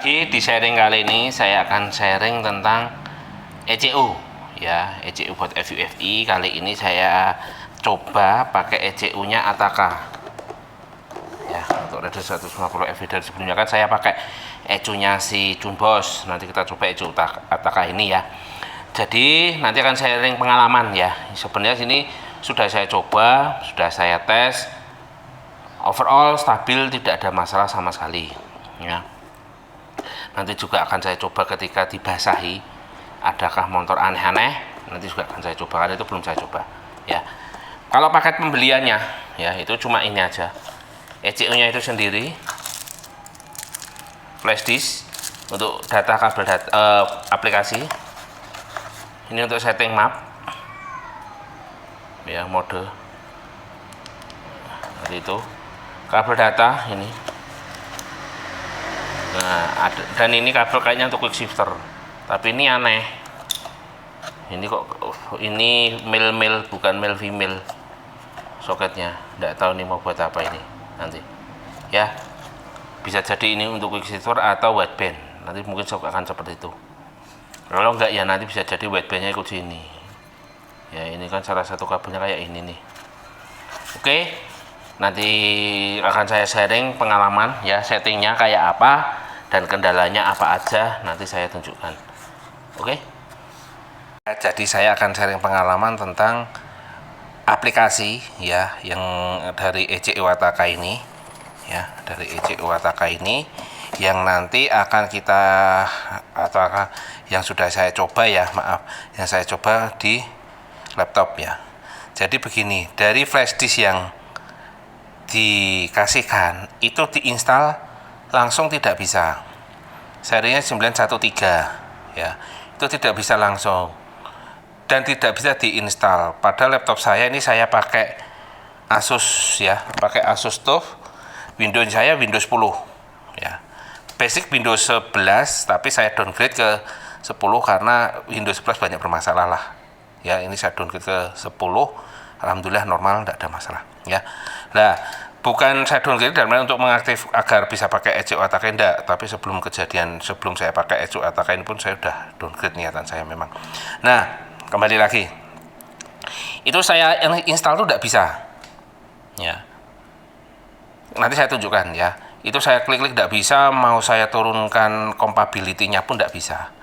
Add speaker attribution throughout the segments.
Speaker 1: lagi di sharing kali ini saya akan sharing tentang ECU ya, ECU buat FUFI. Kali ini saya coba pakai ECU nya Ataka ya, untuk Raider 150 FV. Dari sebelumnya kan saya pakai ECU nya si Junbos. Nanti kita coba ECU Ataka ini ya. Jadi nanti akan sharing pengalaman ya. Sebenarnya sini sudah saya coba, sudah saya tes, overall stabil, tidak ada masalah sama sekali ya. Nanti juga akan saya coba ketika dibasahi, adakah motor aneh-aneh, nanti juga akan saya coba, karena itu belum saya coba ya. Kalau paket pembeliannya ya, itu cuma ini aja, ECU nya itu sendiri, flash disk untuk data kabel aplikasi, ini untuk setting map ya, mode, nanti itu kabel data ini. Nah, dan ini kabel kayaknya untuk quick shifter, tapi ini aneh, ini kok ini male bukan male female soketnya, tidak tahu ini mau buat apa ini nanti ya. Bisa jadi ini untuk quick shifter atau wideband, nanti mungkin akan seperti itu. Kalau enggak ya nanti bisa jadi widebandnya ikut sini ya. Ini kan salah satu kabelnya kayak ini nih. Oke, nanti akan saya sharing pengalaman ya, settingnya kayak apa dan kendalanya apa aja, nanti saya tunjukkan. Oke, jadi saya akan sharing pengalaman tentang aplikasi ya, yang dari ECU Ataka ini ya, dari ECU Ataka ini yang nanti akan kita, atau yang sudah saya coba ya, maaf, yang saya coba di laptop ya. Jadi begini, dari flash disk yang dikasihkan itu diinstal langsung tidak bisa, serinya 913 ya, itu tidak bisa langsung dan tidak bisa diinstal. Pada laptop saya ini saya pakai Asus ya, pakai Asus TUF, Windows saya Windows 10 ya, basic Windows 11, tapi saya downgrade ke 10 karena Windows 11 banyak bermasalah lah ya. Ini saya downgrade ke 10, alhamdulillah normal, tidak ada masalah ya. Nah, bukan saya downgrade dalam untuk mengaktif agar bisa pakai ECU Ataka, enggak, tapi sebelum kejadian, sebelum saya pakai ECU Ataka ini pun saya udah downgrade niatan saya memang. Nah, kembali lagi, itu saya yang install tuh enggak bisa ya, nanti saya tunjukkan ya. Itu saya klik-klik enggak bisa, mau saya turunkan compatibility-nya pun enggak bisa.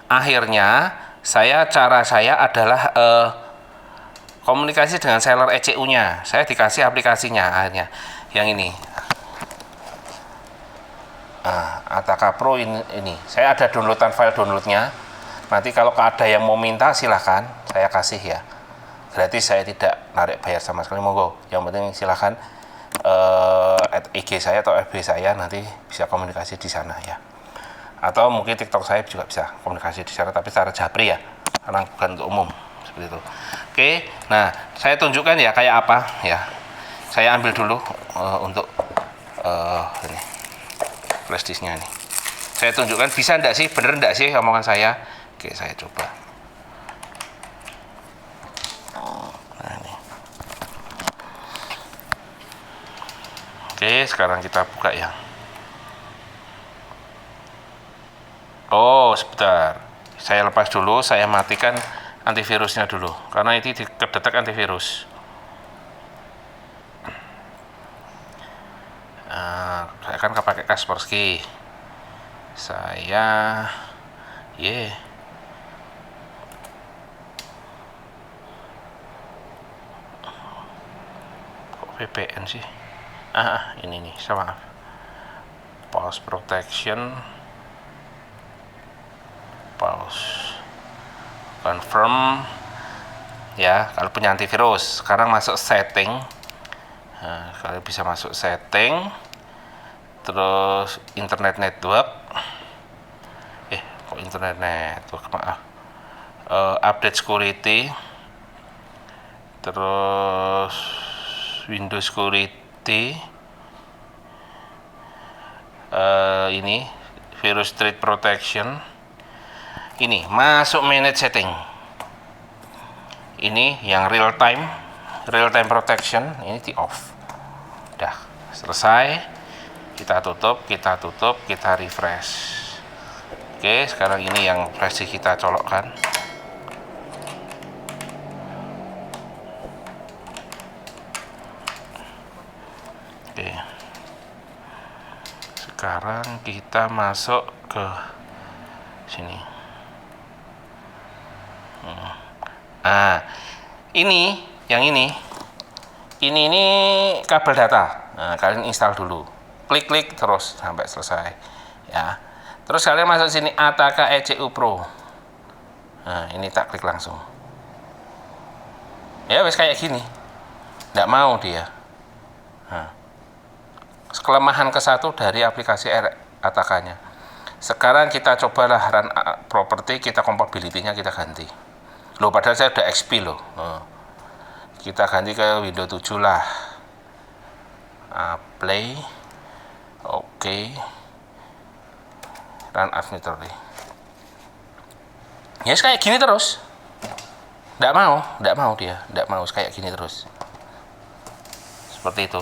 Speaker 1: Akhirnya cara saya adalah komunikasi dengan seller ECU-nya. Saya dikasih aplikasinya akhirnya, yang ini. Ataka Pro ini. Saya ada downloadan file downloadnya. Nanti kalau ada yang mau minta silahkan, saya kasih ya. Gratis, saya tidak narik bayar sama sekali, monggo. Yang penting silahkan IG saya atau FB saya, nanti bisa komunikasi di sana ya. Atau mungkin TikTok saya juga bisa komunikasi di sana, tapi secara japri ya, karena bukan untuk umum. Seperti itu. Oke, nah saya tunjukkan ya kayak apa ya. Saya ambil dulu untuk ini flash disknya nih. Saya tunjukkan bisa enggak sih, bener enggak sih omongan saya. Oke, saya coba. Nah, ini. Oke, sekarang kita buka ya. Oh, sebentar. Saya lepas dulu, saya matikan antivirusnya dulu, karena ini kedetek antivirus. Saya kan pakai Kaspersky. Saya kok VPN sih? Ini nih, sama pause protection, pause confirm ya. Kalau punya antivirus, sekarang masuk setting. Nah, kalian bisa masuk setting, terus internet network, kok internet network, maaf, update security, terus Windows security, ini virus threat protection. Ini masuk manage setting, ini yang real time protection, ini di off. Udah selesai, kita tutup, kita refresh. Oke, sekarang ini yang versi kita colokkan. Oke. Sekarang kita masuk ke sini. Ini yang ini kabel data. Nah, kalian install dulu. Klik terus sampai selesai. Ya. Terus kalian masuk sini Ataka ECU Pro. Nah, ini tak klik langsung. Ya, wes kayak gini. Nggak mau dia. Nah. Kelemahan ke-1 dari aplikasi Ataka-nya. Sekarang kita cobalah run property, kita compatibility-nya kita ganti. Loh, padahal saya udah XP loh. Kita ganti ke Windows 7 lah. Play. Oke. Run administrator. Ya kayak gini terus. Nggak mau dia, nggak mau kayak gini terus. Seperti itu.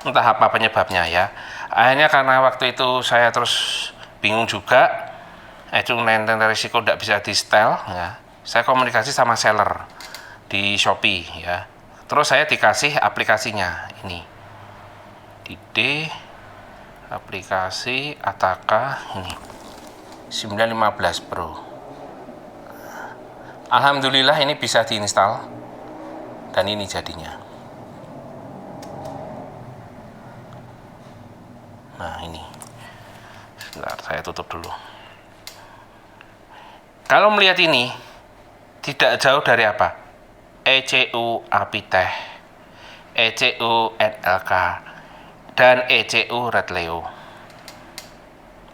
Speaker 1: Entah apa penyebabnya ya. Akhirnya karena waktu itu saya terus bingung juga, nenteng risiko nggak bisa di setel ya. Saya komunikasi sama seller di Shopee ya. Terus saya dikasih aplikasinya ini. Di D aplikasi Ataka ini 915 Pro. Alhamdulillah ini bisa diinstal dan ini jadinya. Nah, ini. Sebentar, saya tutup dulu. Kalau melihat ini tidak jauh dari apa? ECU Apitech, ECU NLK, dan ECU Redleo.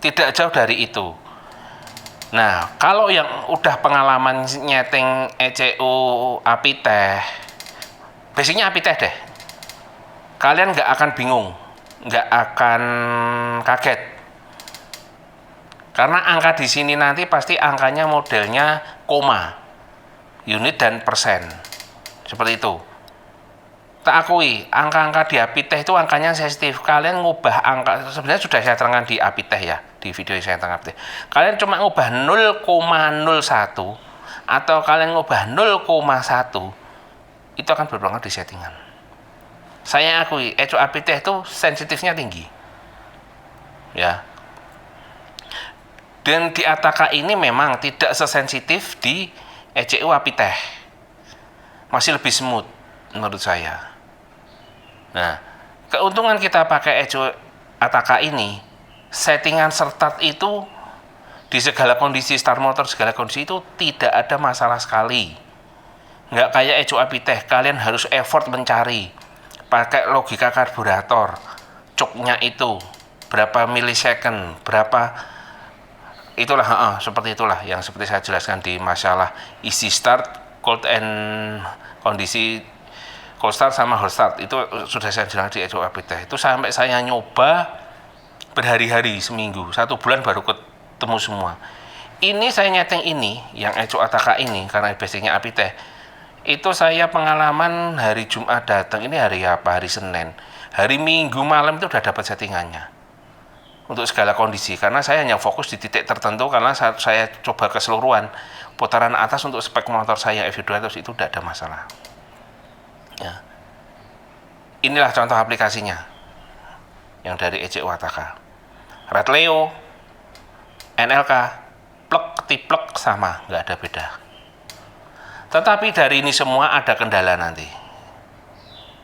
Speaker 1: Tidak jauh dari itu. Nah, kalau yang udah pengalaman nyeting ECU Apitech, basicnya Apitech deh, kalian nggak akan bingung, nggak akan kaget. Karena angka di sini nanti pasti angkanya modelnya koma, unit dan persen, seperti itu. Tak akui, angka-angka di Apitech itu angkanya sensitif. Kalian ngubah angka, sebenarnya sudah saya terangkan di Apitech ya, di video yang saya terangkan Apitech. Kalian cuma ngubah 0,01 atau kalian ngubah 0,1, itu akan berpengaruh di settingan. Saya akui, ECU Apitech itu sensitifnya tinggi. Ya. Dan di Ataka ini memang tidak sesensitif di ECU Apitech. Masih lebih smooth menurut saya. Nah, keuntungan kita pakai ECU Ataka ini, settingan start itu di segala kondisi, start motor segala kondisi itu tidak ada masalah sekali. Nggak kayak ECU Apitech, kalian harus effort mencari, pakai logika karburator, coknya itu berapa milisecond, berapa, itulah seperti itulah yang seperti saya jelaskan di masalah easy start, cold and kondisi cold start sama hot start, itu sudah saya jelaskan di ECU Apitech. Itu sampai saya nyoba berhari-hari, seminggu, 1 bulan baru ketemu semua. Ini saya nyeting ini, yang ECU Ataka ini, karena basicnya Apitech, itu saya pengalaman hari Jumat datang, ini hari apa? Hari Senin. Hari Minggu malam itu udah dapat settingannya. Untuk segala kondisi, karena saya hanya fokus di titik tertentu, karena saat saya coba keseluruhan, putaran atas untuk spek motor saya FV200 itu tidak ada masalah. Ya. Inilah contoh aplikasinya yang dari ECU Ataka. Redleo, NLK, plek tiplek sama, nggak ada beda. Tetapi dari ini semua ada kendala nanti.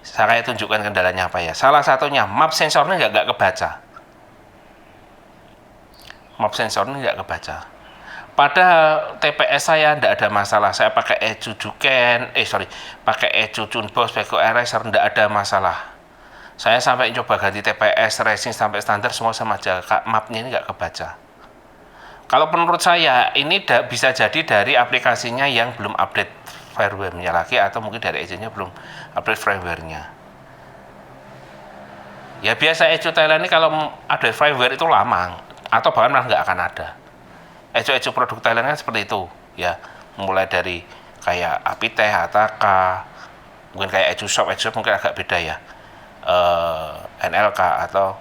Speaker 1: Saya tunjukkan kendalanya apa ya. Salah satunya map sensornya nggak kebaca. Map sensornya nggak kebaca. Padahal TPS saya tidak ada masalah. Saya pakai ECU Juken, pakai ECU Tunbox, Beko Eraser, tidak ada masalah. Saya sampai coba ganti TPS, racing sampai standar semua sama aja. Mapnya ini nggak kebaca. Kalau menurut saya ini bisa jadi dari aplikasinya yang belum update firmware-nya lagi, atau mungkin dari ECU-nya belum update firmware-nya. Ya biasa ECU Thailand ini kalau ada firmware itu lama, atau bahkan malah nggak akan ada. ECU produk Thailand kan seperti itu ya, mulai dari kayak Apitech, Ataka, mungkin kayak ECU Shop mungkin agak beda ya, NLK atau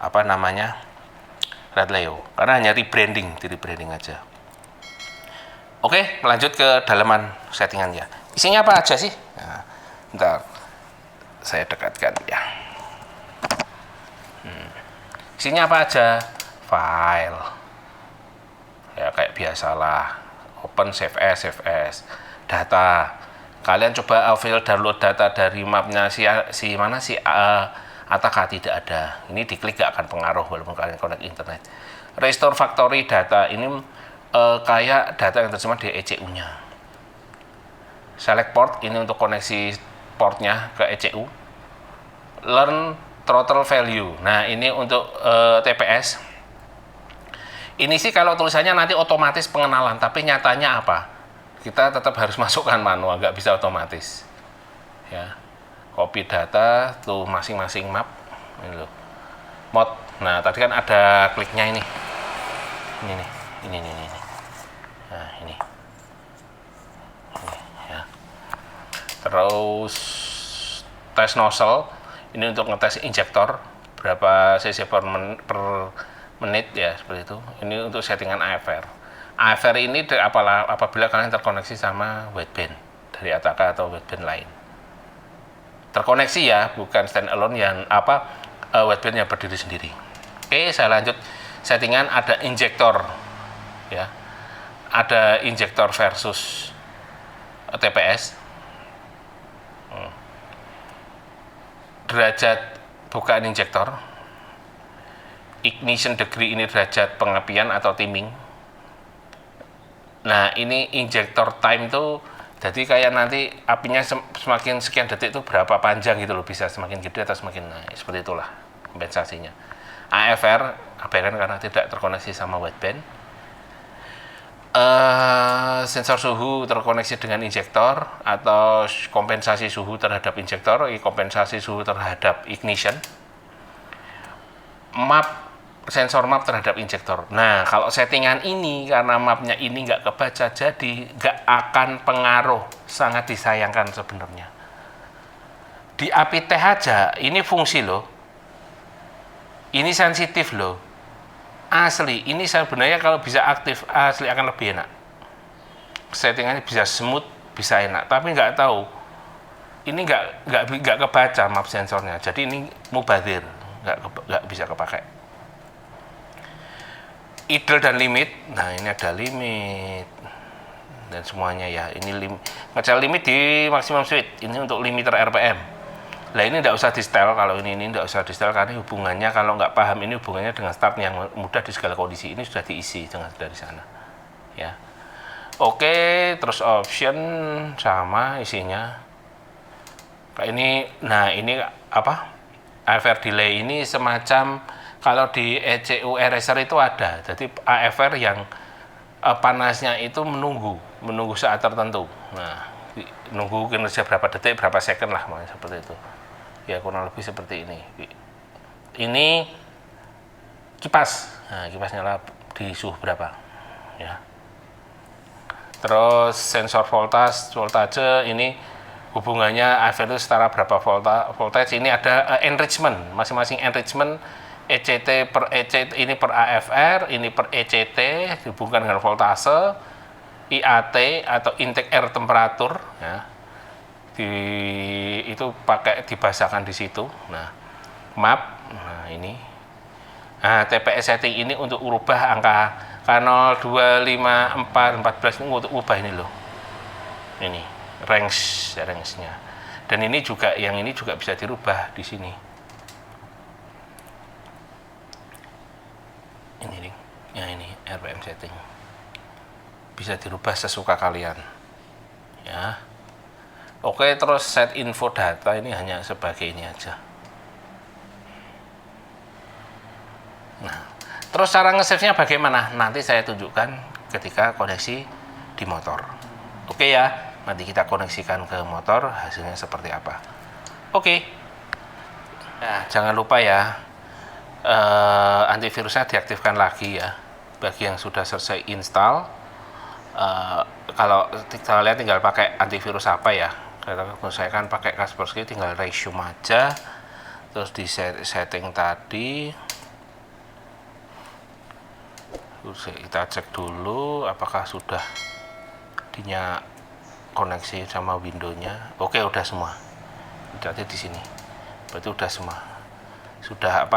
Speaker 1: apa namanya, Redleo, karena hanya rebranding, di rebranding aja. Oke, lanjut ke dalaman settingannya. Isinya apa aja sih? Nah, bentar, saya dekatkan ya. Isinya apa aja? File, ya kayak biasalah, open, save as, data. Kalian coba download data dari mapnya si mana sih? Ataka tidak ada. Ini diklik gak akan pengaruh walaupun kalian connect internet. Restore factory data ini kayak data yang terjemah di ECU-nya. Select port ini untuk koneksi portnya ke ECU. Learn throttle value. Nah, ini untuk TPS. Ini sih kalau tulisannya nanti otomatis pengenalan, tapi nyatanya apa? Kita tetap harus masukkan manual, nggak bisa otomatis. Ya. Copy data tuh masing-masing map ini loh. Mod. Nah, tadi kan ada kliknya ini. Ini nih. Ini. Nah, ini ya. Terus tes nozzle ini untuk ngetes injektor berapa cc per menit ya, seperti itu. Ini untuk settingan AFR. AFR ini apabila kalian terkoneksi sama wideband dari Ataka atau wideband lain. Terkoneksi ya, bukan standalone yang wideband yang berdiri sendiri. Oke, saya lanjut. Settingan ada injektor ya. Ada injektor versus TPS. Derajat bukaan injektor. Ignition degree ini derajat pengapian atau timing. Nah, ini injektor time tuh jadi kayak nanti apinya semakin sekian detik itu berapa panjang gitu loh, bisa semakin gede atau semakin naik, seperti itulah kompensasinya. AFR abaikan karena tidak terkoneksi sama wideband. Sensor suhu terkoneksi dengan injektor atau kompensasi suhu terhadap injektor, kompensasi suhu terhadap ignition. Sensor map terhadap injektor. Nah, kalau settingan ini karena mapnya ini nggak kebaca, jadi nggak akan pengaruh. Sangat disayangkan sebenarnya. Di API teh aja, ini fungsi loh. Ini sensitif loh. Asli, ini sebenarnya kalau bisa aktif, asli akan lebih enak. Settingannya bisa smooth, bisa enak. Tapi nggak tahu. Ini nggak kebaca map sensornya. Jadi ini mubazir, nggak bisa kepakai. Idle dan limit. Nah, ini ada limit dan semuanya ya. Ini ngecek limit di maksimum speed. Ini untuk limiter RPM. Nah, ini tidak usah di setel. Kalau ini tidak usah di setel karena hubungannya, kalau nggak paham ini hubungannya dengan start yang mudah di segala kondisi. Ini sudah diisi dari sana ya. Oke, terus option sama isinya kayak ini. Nah, ini apa, AFR delay ini semacam kalau di ECU eraser itu ada, jadi AFR yang panasnya itu menunggu saat tertentu. Nah, nunggu kinerja berapa detik, berapa second lah, seperti itu. Ya, kurang lebih seperti ini. Ini kipas. Nah, kipas nyala di suhu berapa? Ya. Terus sensor voltage ini hubungannya AFR itu setara berapa voltage. Ini ada enrichment, masing-masing enrichment. ECT per ECT ini per AFR, ini per ECT dihubungkan dengan voltase, IAT atau intake air temperatur ya. Itu pakai dibahasakan di situ. Nah, map. Nah, ini. Nah, TPS setting ini untuk ubah angka K0, 2, 5, 4, 14 ini untuk ubah ini loh. Ini range-nya. Dan ini juga, yang ini juga bisa dirubah di sini. Ini nih, ya ini RPM setting bisa dirubah sesuka kalian ya. Oke, terus set info data ini hanya sebagai ini aja. Nah, terus cara nge-save-nya bagaimana? Nanti saya tunjukkan ketika koneksi di motor. Oke ya, nanti kita koneksikan ke motor, hasilnya seperti apa. Oke. Nah, jangan lupa ya, antivirusnya diaktifkan lagi ya bagi yang sudah selesai install. Kalau kalian tinggal pakai antivirus apa ya, kalau saya kan pakai Kaspersky, tinggal resume aja, terus di setting tadi Kita cek dulu apakah sudah koneksi sama windownya. Oke, udah semua. Berarti di sini. Berarti udah semua. Sudah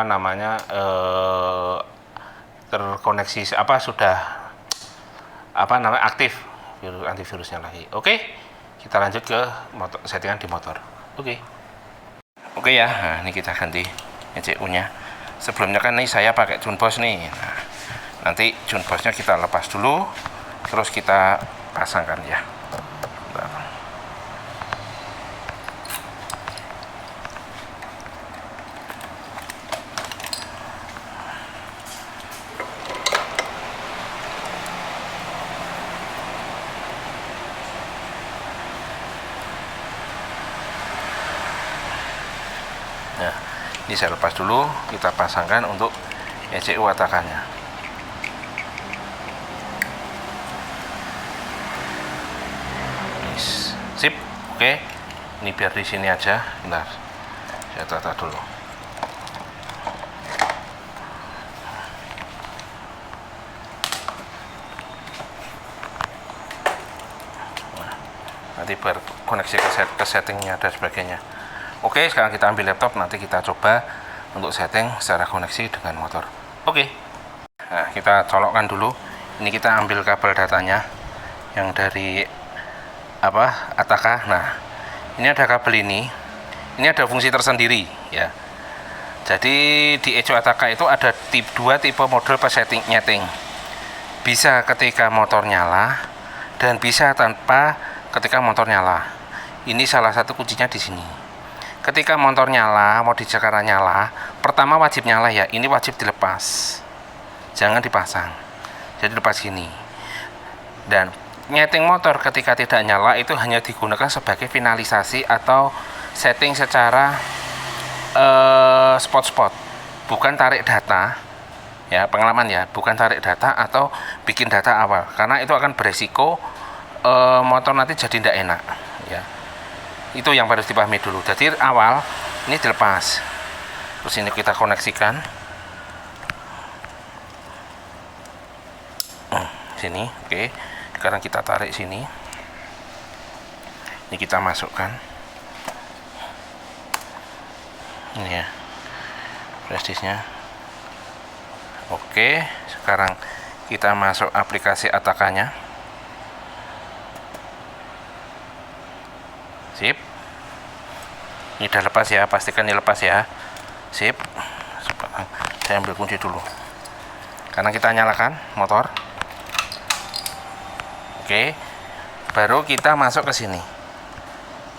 Speaker 1: terkoneksi sudah aktif antivirusnya lagi. Oke. Kita lanjut ke settingan di motor. Oke ya. Nah, ini kita ganti ECU-nya. Sebelumnya kan nih saya pakai Junbos nih. Nah, nanti Junbosnya kita lepas dulu, terus kita pasangkan ya. Nah, ini saya lepas dulu, kita pasangkan untuk ECU atakannya. Sip, oke. Ini biar di sini aja. Bentar, saya tata dulu. Nah, nanti biar koneksi ke settingnya dan sebagainya. Oke, sekarang kita ambil laptop, nanti kita coba untuk setting secara koneksi dengan motor. Oke. Nah, kita colokkan dulu. Ini kita ambil kabel datanya yang dari ATK. Nah, ini ada kabel ini. Ini ada fungsi tersendiri ya. Jadi di ECU ATK itu ada dua tipe model setting nyeting. Bisa ketika motor nyala dan bisa tanpa ketika motor nyala. Ini salah satu kuncinya di sini. Ketika motor nyala, mode Jakarta nyala, pertama wajib nyala ya, ini wajib dilepas, jangan dipasang, jadi lepas gini. Dan nyeting motor ketika tidak nyala itu hanya digunakan sebagai finalisasi atau setting secara spot-spot, bukan tarik data ya, pengalaman ya, bukan tarik data atau bikin data awal, karena itu akan beresiko motor nanti jadi tidak enak ya. Itu yang harus dipahami dulu. Jadi awal ini dilepas, terus ini kita koneksikan sini. Oke, sekarang kita tarik sini, ini kita masukkan ini ya, flash disknya. Oke, sekarang kita masuk aplikasi ATK-nya. Sip, ini udah lepas ya, pastikan ini lepas ya. Sip, saya ambil kunci dulu karena kita nyalakan motor. Oke, baru kita masuk ke sini.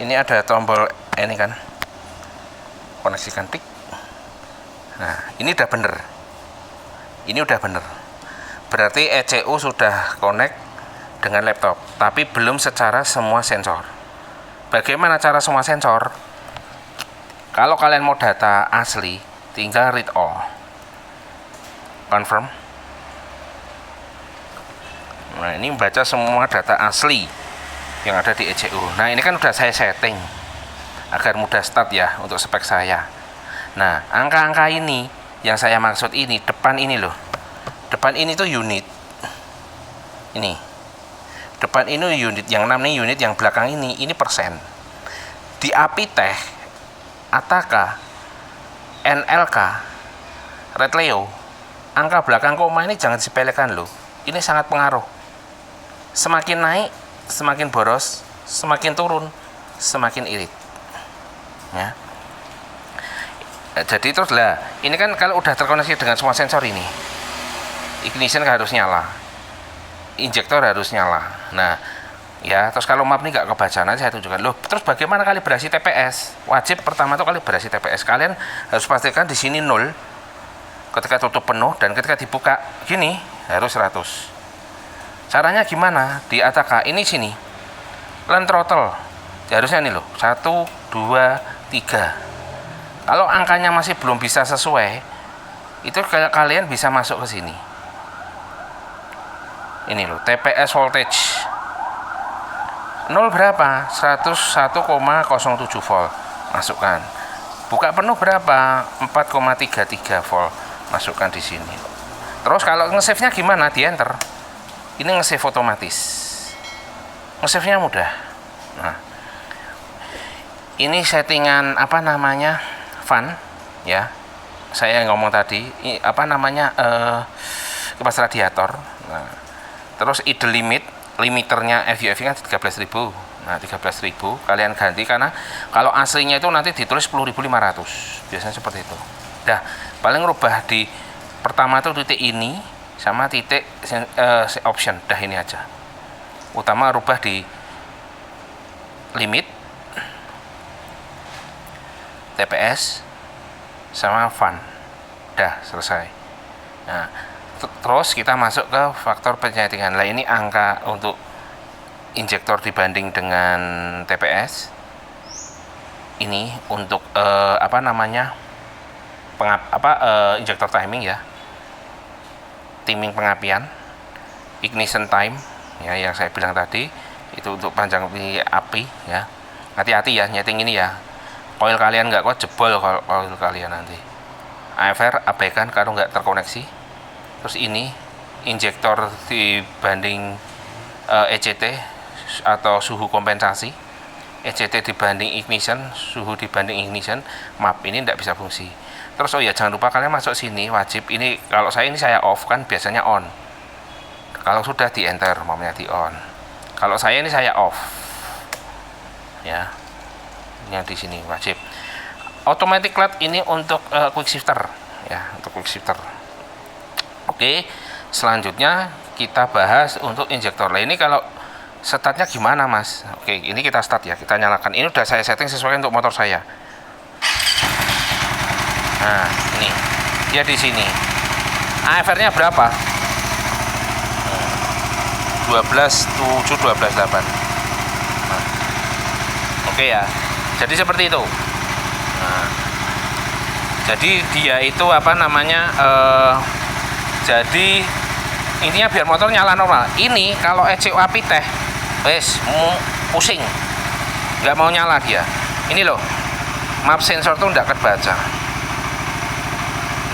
Speaker 1: Ini ada tombol ini kan, koneksikan tik. Nah, ini udah bener, ini udah bener, berarti ECU sudah connect dengan laptop, tapi belum secara semua sensor. Bagaimana cara semua sensor? Kalau kalian mau data asli, tinggal read all, confirm. Nah, ini membaca semua data asli yang ada di ECU. Nah, ini kan udah saya setting agar mudah start ya untuk spek saya. Nah, angka-angka ini yang saya maksud ini, depan ini loh, depan ini tuh unit ini, depan ini unit, yang 6 nih unit, yang belakang ini persen. Di Apitech, ATK, NLK, Redleo, angka belakang koma ini jangan disepelekan loh. Ini sangat pengaruh. Semakin naik, semakin boros, semakin turun, semakin irit. Ya. Jadi terus lah, ini kan kalau udah terkoneksi dengan semua sensor ini, ignition harus nyala, injektor harus nyala. Nah, ya, terus kalau map ini nggak kebaca, nanti saya tunjukkan loh. Terus bagaimana kalibrasi TPS? Wajib pertama itu kalibrasi TPS. Kalian harus pastikan di sini 0 ketika tutup penuh, dan ketika dibuka gini harus 100. Caranya gimana? Di ATK ini sini, land throttle harusnya ini loh, 1, 2, 3. Kalau angkanya masih belum bisa sesuai, itu kalian bisa masuk ke sini. Ini loh, TPS voltage 0 berapa? 101,07 volt. Masukkan. Buka penuh berapa? 4,33 volt. Masukkan di sini. Terus kalau nge-save-nya gimana? Di enter. Ini nge-save otomatis. Nge-save-nya mudah. Nah, ini settingan apa namanya? Fan ya. Saya ngomong tadi, apa namanya? Kipas radiator. Nah, terus idle limiternya FUV kan 13.000. Nah, 13.000 kalian ganti, karena kalau aslinya itu nanti ditulis 10.500. Biasanya seperti itu. Dah, paling rubah di pertama tuh titik ini sama titik option. Dah, ini aja. Utama rubah di limit, TPS sama fan. Dah, selesai. Nah, terus kita masuk ke faktor penyetingan. Lah, ini angka untuk injektor dibanding dengan TPS. Ini untuk apa namanya? Injektor timing ya. Timing pengapian, ignition time ya, yang saya bilang tadi itu untuk panjang api ya. Hati-hati ya nyeting ini ya. Coil kalian nggak kuat, jebol coil kalian nanti. AFR abaikan kalau nggak terkoneksi. Terus ini injektor dibanding ECT atau suhu kompensasi. ECT dibanding ignition, suhu dibanding ignition, map ini tidak bisa fungsi. Terus oh ya, jangan lupa kalian masuk sini wajib ini, kalau saya ini saya off kan, biasanya on. Kalau sudah di enter maunya di on. Kalau saya ini saya off. Ya. Yang di sini wajib. Automatic LED ini untuk quick shifter ya, untuk quick shifter. Oke, selanjutnya kita bahas untuk injektor. Lah, ini kalau startnya gimana, Mas? Oke, ini kita start ya, kita nyalakan. Ini udah saya setting sesuai untuk motor saya. Nah, ini dia di sini. AFR-nya berapa? 12.7, 12.8. Nah, oke ya. Jadi seperti itu. Nah, jadi dia itu apa namanya? Jadi intinya biar motor nyala normal. Ini kalau ECU api teh, wes pusing, nggak mau nyala dia. Ini loh, map sensor tuh nggak kebaca.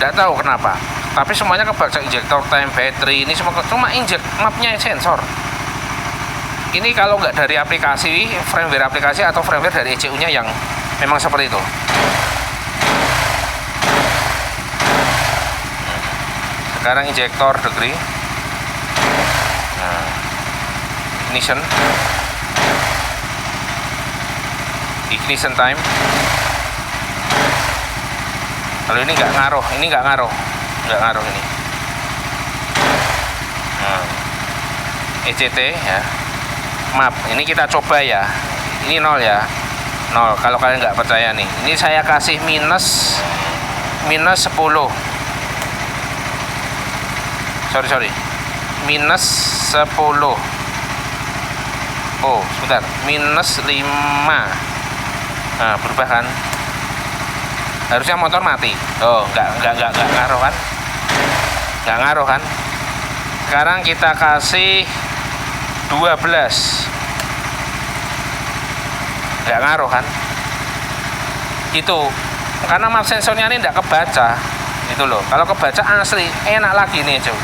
Speaker 1: Nggak tahu kenapa, tapi semuanya kebaca, injektor time, battery, ini semua cuma injek mapnya sensor. Ini kalau nggak dari aplikasi, firmware aplikasi atau firmware dari ECU-nya yang memang seperti itu. Sekarang injektor degree, nah, ignition time. Kalau ini nggak ngaruh, nggak ngaruh ini. Nah, ECT ya, map. Ini kita coba ya. Ini 0 ya, 0. Kalau kalian nggak percaya nih, ini saya kasih minus 10. Sorry, minus 10. Oh, sebentar, minus 5. Nah, berubah kan? Harusnya motor mati. Oh, nggak ngaruh kan? Nggak ngaruh kan? Sekarang kita kasih 12. Nggak ngaruh kan? Itu karena map sensornya ini nggak kebaca. Itu loh. Kalau kebaca asli enak lagi nih, cow.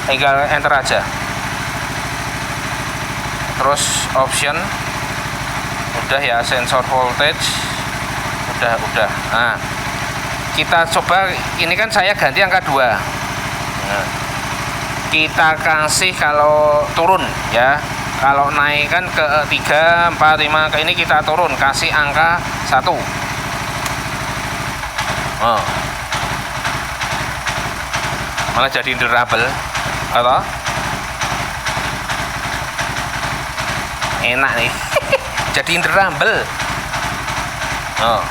Speaker 1: Tinggal enter aja. Terus option udah ya, sensor voltage udah. Nah, kita coba, ini kan saya ganti angka 2. Nah, kita kasih kalau turun ya, kalau naik kan ke 3, 4, 5, ke ini kita turun, kasih angka 1. Oh, malah jadi durable atau enak nih. Jadi durable. Oh,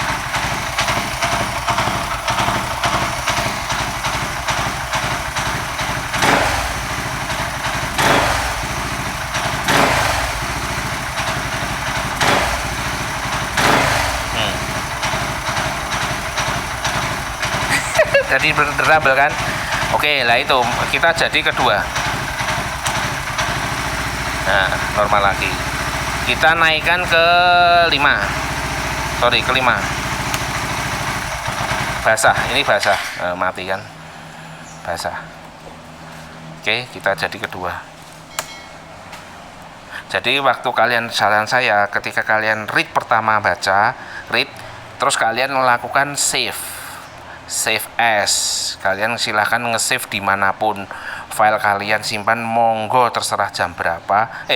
Speaker 1: jadi durable kan. Oke lah, itu kita jadi kedua. Nah, normal lagi. Kita naikkan ke 5. Sorry, ke 5. Basah, ini basah. Mati kan. basah. Oke, kita jadi kedua. Jadi waktu kalian, saran saya ketika kalian read pertama baca, read, terus kalian melakukan save as. Kalian silahkan nge-save dimanapun file kalian simpan, monggo terserah jam berapa.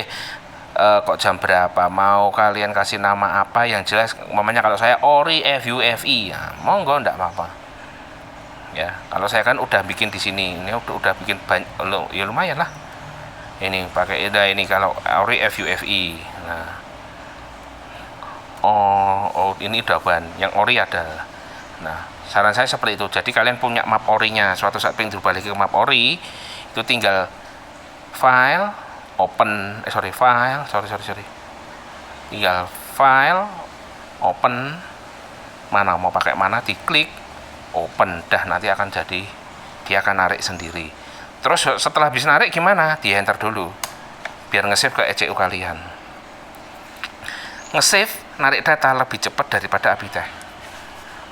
Speaker 1: Kok jam berapa? Mau kalian kasih nama apa yang jelas? Umpamanya kalau saya Ori FUFI, ya, monggo enggak apa-apa. Ya, kalau saya kan udah bikin di sini. Ini udah bikin banyak, ya lumayan lah. Ini pakai ini kalau Ori FUFI. Nah, ini udah ban. Yang Ori ada. Nah, saran saya seperti itu. Jadi kalian punya map Orinya. Suatu saat pengen balik ke map Ori, itu tinggal file, open. Tinggal file, open, mana mau pakai mana, diklik, open. Dah nanti akan jadi, dia akan narik sendiri. Terus setelah bisa narik gimana? Di enter dulu biar nge-save ke ECU kalian. Nge-save narik data lebih cepat daripada Abiteh.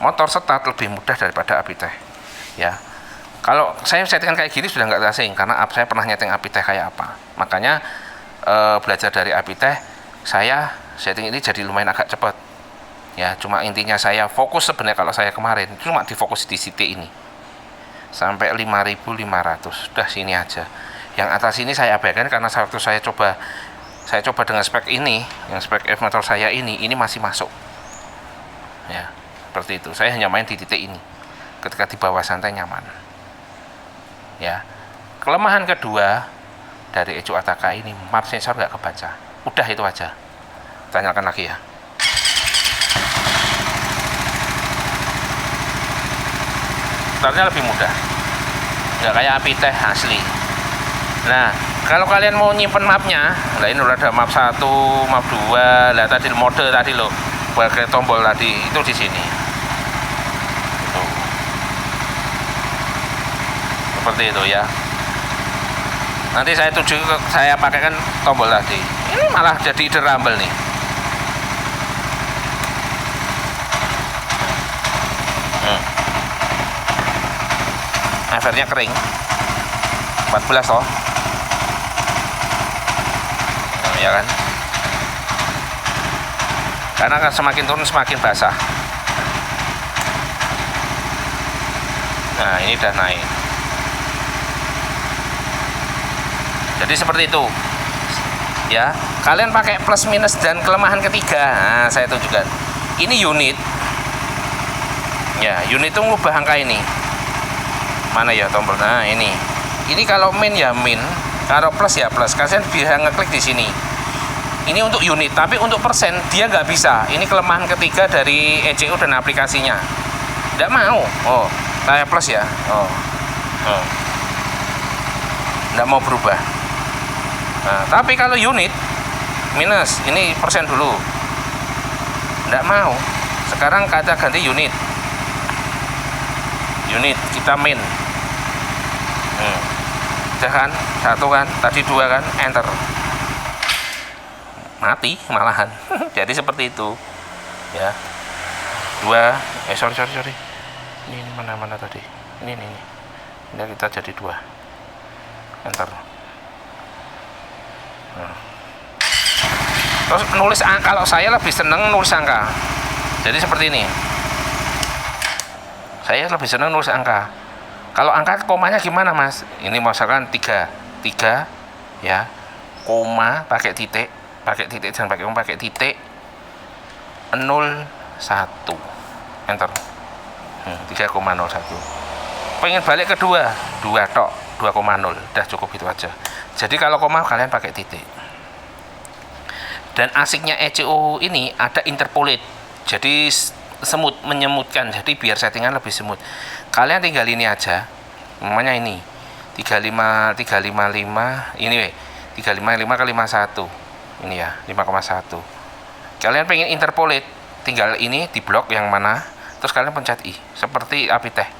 Speaker 1: Motor start lebih mudah daripada Abiteh. Ya. Kalau saya settingan kayak gini sudah nggak asing karena saya pernah nyeting Abiteh kayak apa. Makanya belajar dari Abiteh, saya setting ini jadi lumayan agak cepat. Ya, cuma intinya saya fokus sebenarnya kalau saya kemarin cuma difokus di siti ini. Sampai 5.500 sudah sini aja. Yang atas ini saya abaikan karena waktu saya coba dengan spek ini, yang spek F motor saya ini masih masuk ya, seperti itu. Saya hanya main di titik ini, ketika di bawah santai nyaman ya. Kelemahan kedua dari ECU Ataka ini, map sensor nggak kebaca. Udah itu aja, tanyakan lagi ya. Startnya lebih mudah, nggak kayak Abiteh asli. Nah, kalau kalian mau nyimpen mapnya, nah ini udah ada map 1, map 2, lah tadi mode tadi loh, pakai tombol tadi itu di sini. Tuh. Seperti itu ya. Nanti saya pakaikan tombol tadi. Ini malah jadi ide rumble nih. Akhirnya kering 14 toh ya kan, karena kan semakin turun semakin basah. Nah ini udah naik, jadi seperti itu ya. Kalian pakai plus minus dan kelemahan ketiga. Nah, saya tunjukkan ini unit ya, unit itu ngubah angka ini. Mana ya tombol? Nah ini kalau min ya min, kalau plus ya plus. Kalian bisa ngeklik di sini. Ini untuk unit, tapi untuk persen dia nggak bisa. Ini kelemahan ketiga dari ECU dan aplikasinya. Nggak mau. Oh, saya plus ya. Nggak mau berubah. Nah, tapi kalau unit minus, ini persen dulu. Nggak mau. Sekarang kita ganti unit. Kita min. Udah kan, 1 kan, tadi 2 kan, enter. Mati malahan. Jadi seperti itu. Ya. 2, sorry. Ini mana tadi? Ini. Ini kita jadi 2. Enter. Terus nulis angka, kalau saya lebih seneng nulis angka. Jadi seperti ini. Saya lebih senang nulis angka. Kalau angka komanya gimana mas? Ini misalkan 3 ya, koma pakai titik jangan pakai koma, pakai titik 01 enter. 3,01. Pengen balik ke 2 tok 2,0, udah cukup itu aja. Jadi kalau koma kalian pakai titik. Dan asiknya ECU ini ada interpolate, jadi semut, menyemutkan, jadi biar settingan lebih semut. Kalian tinggal ini aja, namanya ini 355 ini 355 ke 51 ini ya, 5,1. Kalian pengen interpolate, tinggal ini di blok yang mana, terus kalian pencet I seperti Abiteh.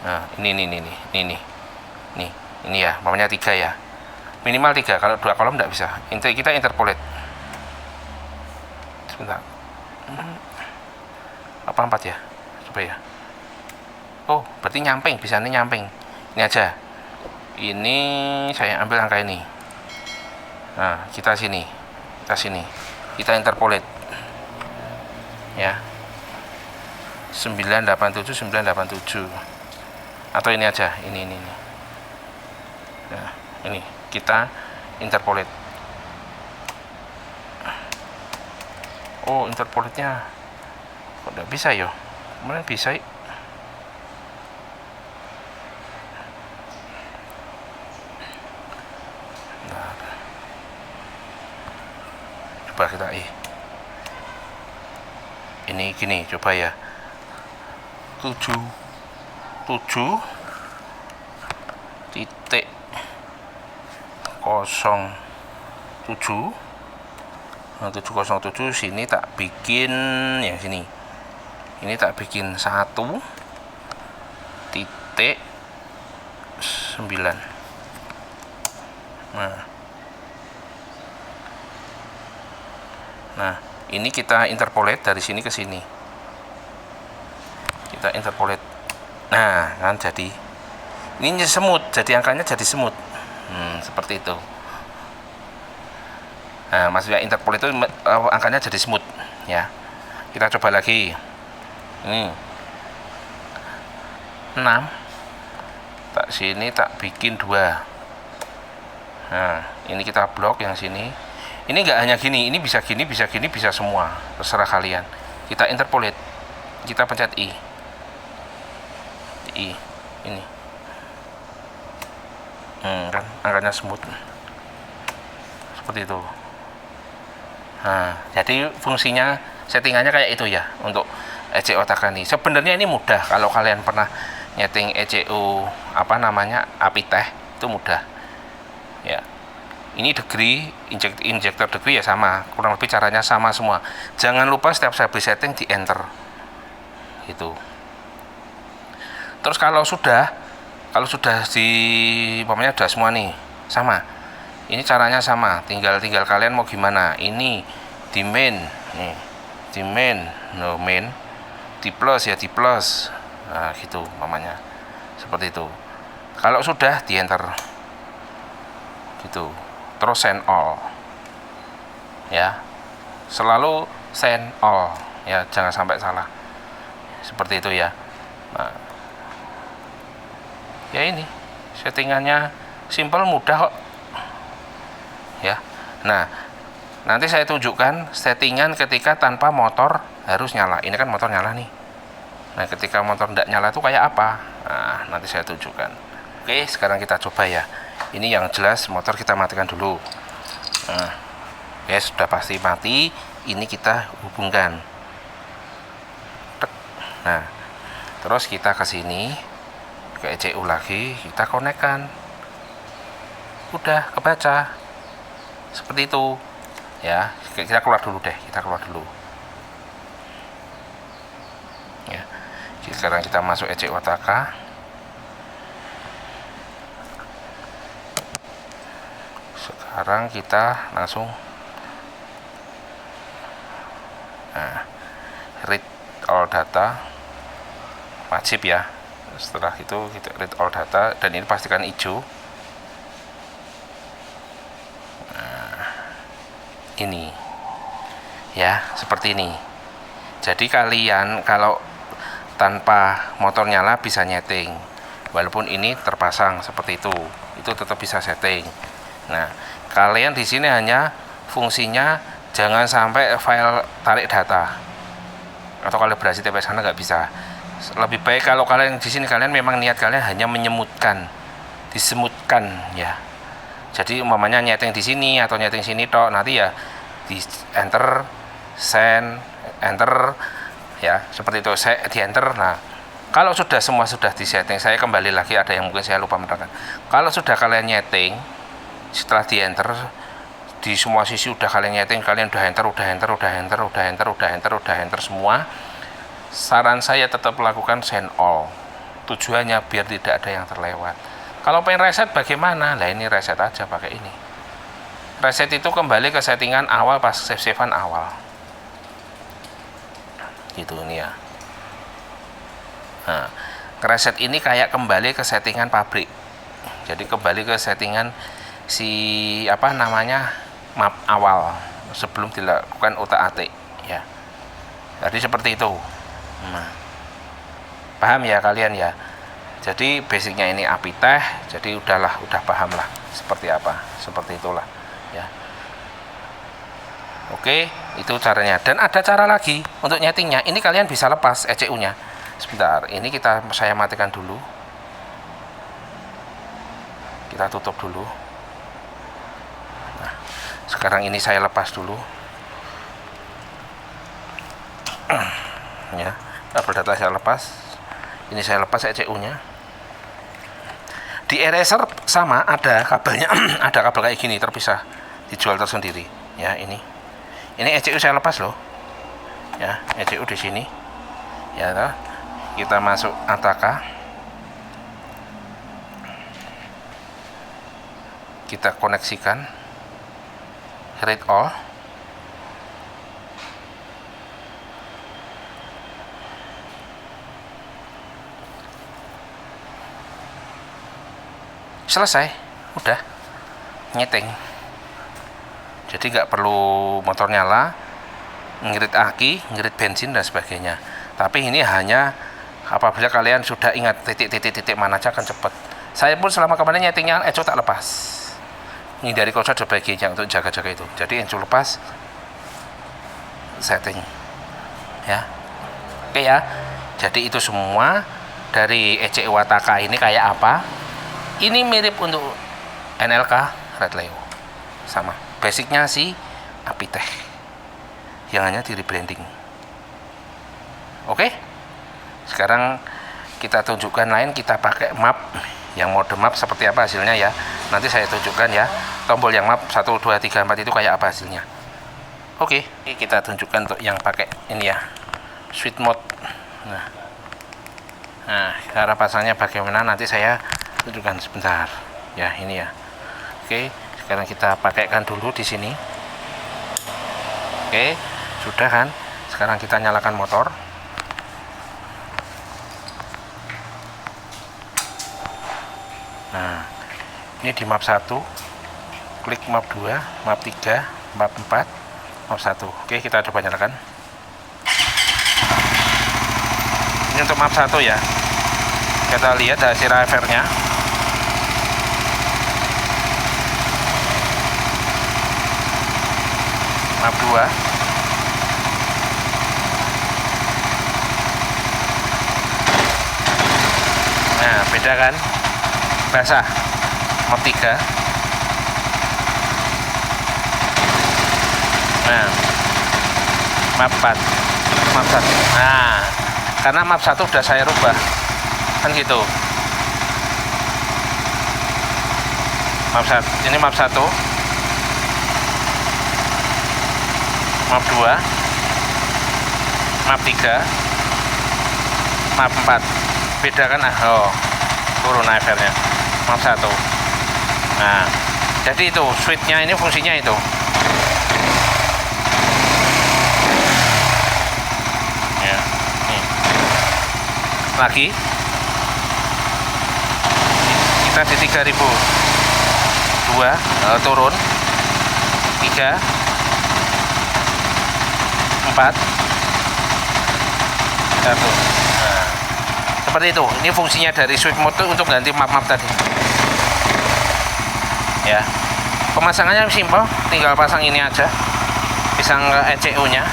Speaker 1: Nah ini ya, namanya 3 ya, minimal 3. Kalau 2 kolom tidak bisa. Kita interpolate sebentar. Apa 4 ya? Coba ya. Oh, berarti nyamping, bisa nih nyamping. Ini aja. Ini saya ambil angka ini. Nah, kita sini. Kita interpolate. Ya. 987. Atau ini aja, ini. Nah, ini kita interpolate. Oh, interpolate-nya kok nggak bisa yo? Kemarin bisa. Nah, coba kita ini gini, coba ya. 7 titik 07. Nah, 707 sini tak bikin yang sini. Ini tak bikin 1 titik 9. Nah, ini kita interpolate dari sini ke sini. Kita interpolate. Nah, kan jadi ini semut, jadi angkanya jadi semut. Seperti itu. Nah, maksudnya interpolate itu angkanya jadi semut, ya. Kita coba lagi. Ini 6. Tak sini tak bikin 2. Nah, ini kita blok yang sini. Ini nggak hanya gini, ini bisa gini, bisa semua. Terserah kalian. Kita interpolate. Kita pencet I. Ini. Kan angkanya semut. Seperti itu. Nah, jadi fungsinya settingannya kayak itu ya untuk ECU Takani. Sebenarnya ini mudah kalau kalian pernah nyeting ECU Apitech itu mudah. Ya. Ini degree, injector degree ya sama, kurang lebih caranya sama semua. Jangan lupa setiap habis setting di enter. Gitu. Terus kalau sudah umpamanya udah semua nih, sama. Ini caranya sama, tinggal kalian mau gimana. Ini di main, nih. Di main, no main. Di plus ya di plus. Nah, gitu umpamanya. Seperti itu. Kalau sudah di enter. Gitu. Terus send all. Ya. Selalu send all, ya, jangan sampai salah. Seperti itu ya. Nah, ya ini settingannya simple, mudah kok ya. Nah, nanti saya tunjukkan settingan ketika tanpa motor harus nyala. Ini kan motor nyala nih. Nah, ketika motor tidak nyala itu kayak apa? Nah, nanti saya tunjukkan. Oke, sekarang kita coba ya. Ini yang jelas motor kita matikan dulu. Nah, ya sudah pasti mati. Ini kita hubungkan. Nah, terus kita ke sini, ke ECU lagi, kita konekkan. Udah kebaca. Seperti itu. Ya, kita keluar dulu deh, Ya. Sekarang kita masuk ECU Ataka. Sekarang kita langsung read all data, wajib ya. Setelah itu kita read all data, dan ini pastikan hijau. Ini ya, seperti ini. Jadi kalian kalau tanpa motor nyala bisa nyeting, walaupun ini terpasang seperti itu tetap bisa setting. Nah, kalian di sini hanya fungsinya jangan sampai file tarik data atau kalibrasi TPS sana nggak bisa. Lebih baik kalau kalian di sini kalian memang niat kalian hanya disemutkan ya. Jadi umpamanya nyeting di sini atau nyeting sini tok, nanti ya di enter, send, enter ya, seperti itu. Saya di enter. Nah, kalau semua sudah di setting, saya kembali lagi, ada yang mungkin saya lupa menerangkan. Kalau sudah kalian nyeting, setelah di enter di semua sisi udah kalian nyeting, kalian udah enter semua, saran saya tetap lakukan send all. Tujuannya biar tidak ada yang terlewat. Kalau pengen reset bagaimana? Nah, ini reset aja pakai ini. Reset itu kembali ke settingan awal pas save-savean awal. Gitu ini ya. Nah, Reset ini kayak kembali ke settingan pabrik. Jadi kembali ke settingan si apa namanya map awal sebelum dilakukan otak-atik ya. Jadi seperti itu. Nah, paham ya kalian ya. Jadi basicnya ini Apitech. Jadi udah paham lah seperti apa, seperti itulah ya. Oke, itu caranya. Dan ada cara lagi untuk nyetingnya. Ini kalian bisa lepas ECU-nya. Sebentar, ini saya matikan dulu. Kita tutup dulu. Nah, sekarang ini saya lepas dulu. Ya, kabel data saya lepas. Ini saya lepas ECU-nya. Di eraser sama ada kabelnya, ada kabel kayak gini terpisah, dijual tersendiri. Ya, ini ECU saya lepas loh. Ya, ECU di sini. Ya, toh. Kita masuk Ataka. Kita koneksikan. Read all. Selesai, udah nyeting. Jadi nggak perlu motor nyala, ngirit aki, ngirit bensin dan sebagainya. Tapi ini hanya apabila kalian sudah ingat titik-titik mana aja akan cepat. Saya pun selama kemarin nyetingnya ECU tak lepas. Ini dari konsol sebagainya untuk jaga-jaga itu. Jadi ECU lepas, setting. Ya, oke ya. Jadi itu semua dari ECU Ataka ini kayak apa? Ini mirip untuk NLK Red Leo, sama. Basicnya si Apitech, yang hanya di rebranding. Oke. Sekarang kita tunjukkan lain, kita pakai map yang mode map seperti apa hasilnya ya. Nanti saya tunjukkan ya tombol yang map 1 2 3 4 itu kayak apa hasilnya. Oke, kita tunjukkan untuk yang pakai ini ya, switch mode. Nah, cara pasangnya bagaimana nanti saya tunjukkan sebentar. Ya, ini ya. Oke, sekarang kita pakaikan dulu di sini. Oke, sudah kan? Sekarang kita nyalakan motor. Nah, ini di map 1, klik map 2, map 3, map 4, map 1. Oke, kita coba nyalakan. Ini untuk map 1 ya. Kita lihat hasil AFR-nya. Map 2. Nah, beda kan? Basah. Map 3. Nah, map 4, map 1. Nah, karena map 1 udah saya rubah kan gitu. Map 1, ini map 1, map 2, map 3, map 4. Beda kan? Oh, turun AFR-nya. Map 1. Nah, jadi itu switch-nya ini fungsinya itu. Ya, nih. Lagi kita di 3000. 2 turun. 3, 4, 1. Nah, seperti itu. Ini fungsinya dari switch mode untuk ganti map-map tadi. Ya, pemasangannya simpel, tinggal pasang ini aja, pasang ECU-nya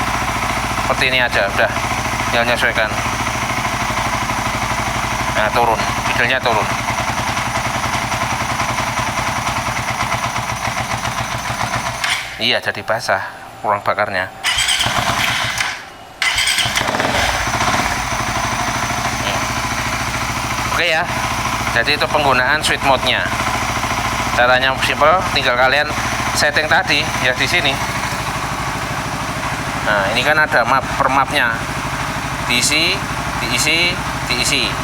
Speaker 1: seperti ini aja, udah tinggal menyesuaikan. Nah, turun, idenya turun. Iya, jadi basah, kurang bakarnya. Oke ya, jadi itu penggunaan switch mode-nya. Caranya simple, tinggal kalian setting tadi ya di sini. Nah, ini kan ada map per mapnya, diisi,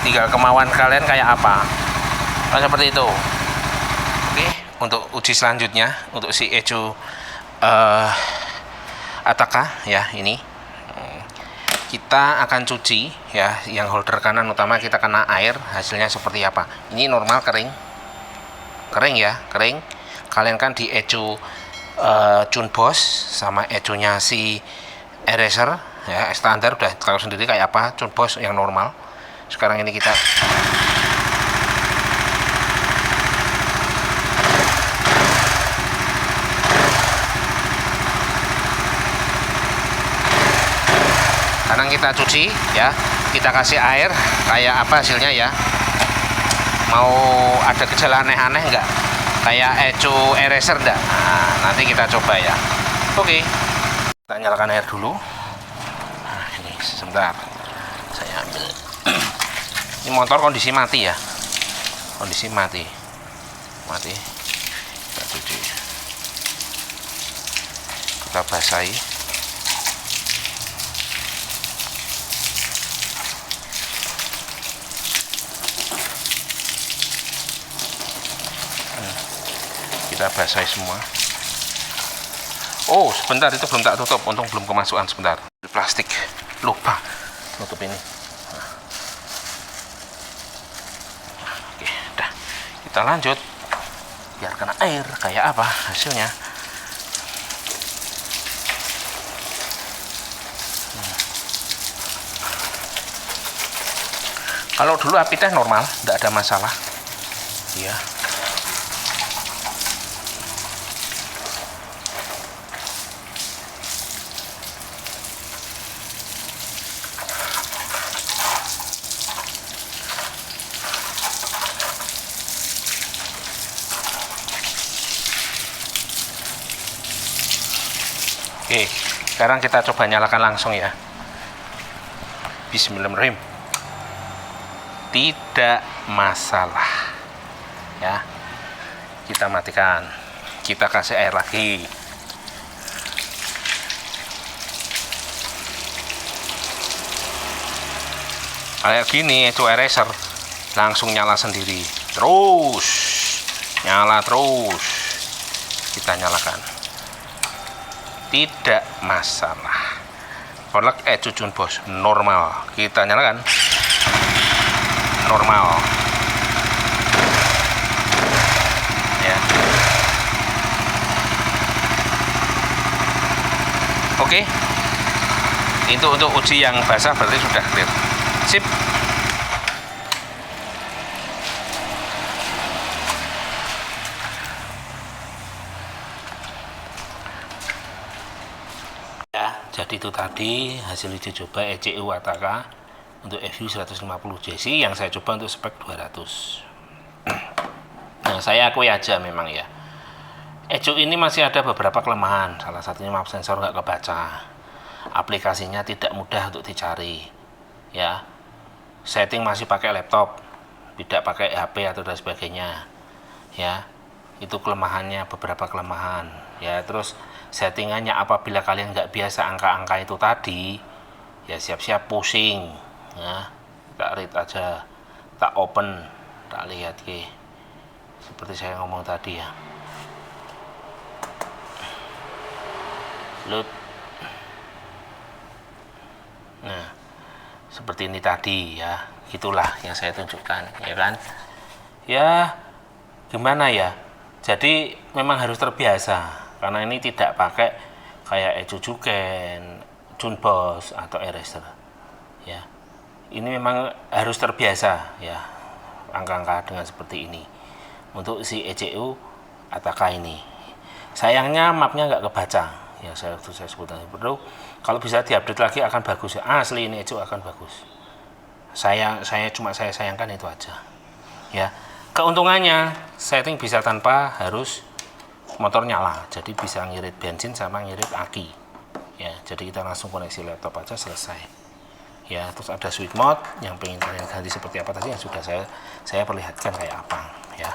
Speaker 1: tinggal kemauan kalian kayak apa. Nah, seperti itu. Oke, untuk uji selanjutnya untuk si ECU Ataka ya ini. kita akan cuci ya, yang holder kanan utama kita kena air, hasilnya seperti apa. Ini normal kering ya, kering. Kalian kan di ecu Chunbos sama ecunya si eraser ya, standar udah tahu sendiri kayak apa Chunbos yang normal. Sekarang ini kita sekarang kita cuci ya, kita kasih air kayak apa hasilnya ya. Mau ada gejala aneh-aneh enggak? Kayak ecu eraser enggak? Nah, nanti kita coba ya. Oke. Kita nyalakan air dulu. Nah, ini sebentar. Saya ambil. Ini motor kondisi mati ya. Kondisi mati. Mati. Kita cuci. Kita basahi. Kita basahi semua. Oh sebentar, itu belum tak tutup, untung belum kemasukan. Sebentar, plastik lupa tutup ini. Oke, udah, kita lanjut. Biar kena air kayak apa hasilnya. Kalau dulu api teh normal, tidak ada masalah ya. Oke, sekarang kita coba nyalakan langsung ya. Bismillahirrahmanirrahim. Tidak masalah ya. Kita matikan, kita kasih air lagi. Kayak gini itu eraser langsung nyala sendiri, terus nyala terus. Kita nyalakan, tidak masalah. Kolek ecu Chunbos normal, kita nyalakan normal ya. Oke, itu untuk uji yang basah berarti sudah clear. Sip. Jadi itu tadi hasil uji coba ECU Ataka untuk FU 150 JC yang saya coba untuk spek 200. Nah, saya akui aja memang ya, ECU ini masih ada beberapa kelemahan. Salah satunya map sensor nggak kebaca, aplikasinya tidak mudah untuk dicari ya, setting masih pakai laptop, tidak pakai HP atau dan sebagainya ya. Itu kelemahannya, beberapa kelemahan ya. Terus settingannya apabila kalian nggak biasa angka-angka itu tadi ya, siap-siap pusing ya. Tak read aja, tak open, tak lihat ke seperti saya ngomong tadi ya. Load. Nah seperti ini tadi ya, gitulah yang saya tunjukkan ya kan ya. Gimana ya, jadi memang harus terbiasa karena ini tidak pakai kayak ecu Juken, Chunbos atau eraser ya. Ini memang harus terbiasa ya, angka-angka dengan seperti ini untuk si ECU Ataka ini. Sayangnya mapnya nggak kebaca ya, saya sebutkan perlu. Kalau bisa diupdate lagi akan bagus ya. Asli ini ECU akan bagus. Saya sayangkan itu aja ya. Keuntungannya setting bisa tanpa harus motor nyala, jadi bisa ngirit bensin sama ngirit aki ya. Jadi kita langsung koneksi laptop aja selesai ya. Terus ada switch mode yang pengen kalian ganti seperti apa tadi yang sudah saya perlihatkan kayak apa ya.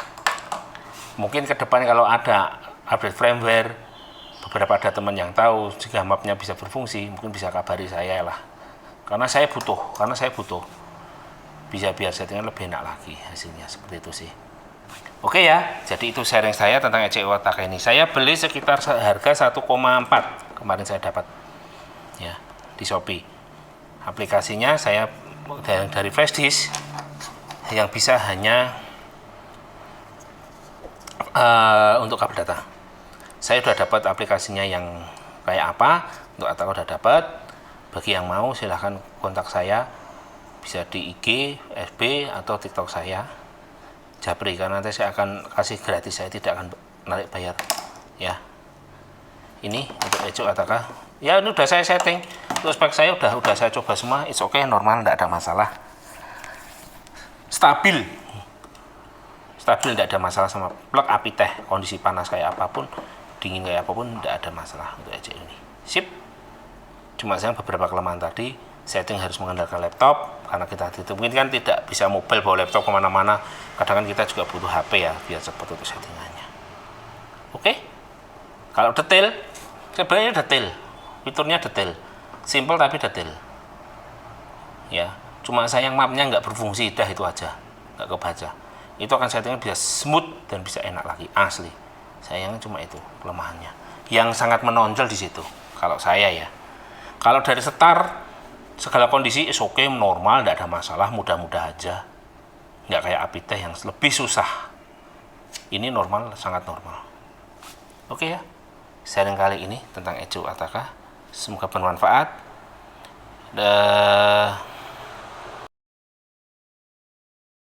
Speaker 1: Mungkin ke depan kalau ada update firmware, beberapa ada teman yang tahu jika mapnya bisa berfungsi, mungkin bisa kabari saya lah, karena saya butuh bisa biar settingnya lebih enak lagi hasilnya, seperti itu sih. Oke ya, jadi itu sharing saya tentang ECU Ataka ini. Saya beli sekitar harga 1,4 kemarin saya dapat ya di Shopee. aplikasinya saya dari flash disk yang bisa hanya untuk kabel data. Saya sudah dapat aplikasinya yang kayak apa, untuk Ataka udah dapat. Bagi yang mau silahkan kontak saya, bisa di IG, FB atau TikTok saya, Japri, karena nanti saya akan kasih gratis, saya tidak akan narik bayar ya. Ini untuk Echo Ataka ya, ini udah saya setting, untuk spek saya udah saya coba semua, it's okay, normal, tidak ada masalah, stabil, tidak ada masalah sama plug api teh, kondisi panas kayak apapun, dingin kayak apapun, tidak ada masalah untuk Echo ini. Sip. Cuma saya beberapa kelemahan tadi, setting harus mengandalkan laptop, karena kita mungkin kan tidak bisa mobile bawa laptop kemana-mana, kadang kan kita juga butuh HP ya, biar cepat untuk settingannya. Oke. Kalau detail, sebenarnya detail, fiturnya detail, simple tapi detail ya. Cuma sayang mapnya nggak berfungsi, dah itu aja, nggak kebaca. Itu akan settingnya bisa smooth dan bisa enak lagi, asli. Sayangnya cuma itu kelemahannya yang sangat menonjol di situ kalau saya ya. Kalau dari start segala kondisi is oke, normal, tidak ada masalah, mudah-mudah aja, nggak kayak api teh yang lebih susah. Ini normal, sangat normal. Oke ya, sharing kali ini tentang Echo Ataka, semoga bermanfaat.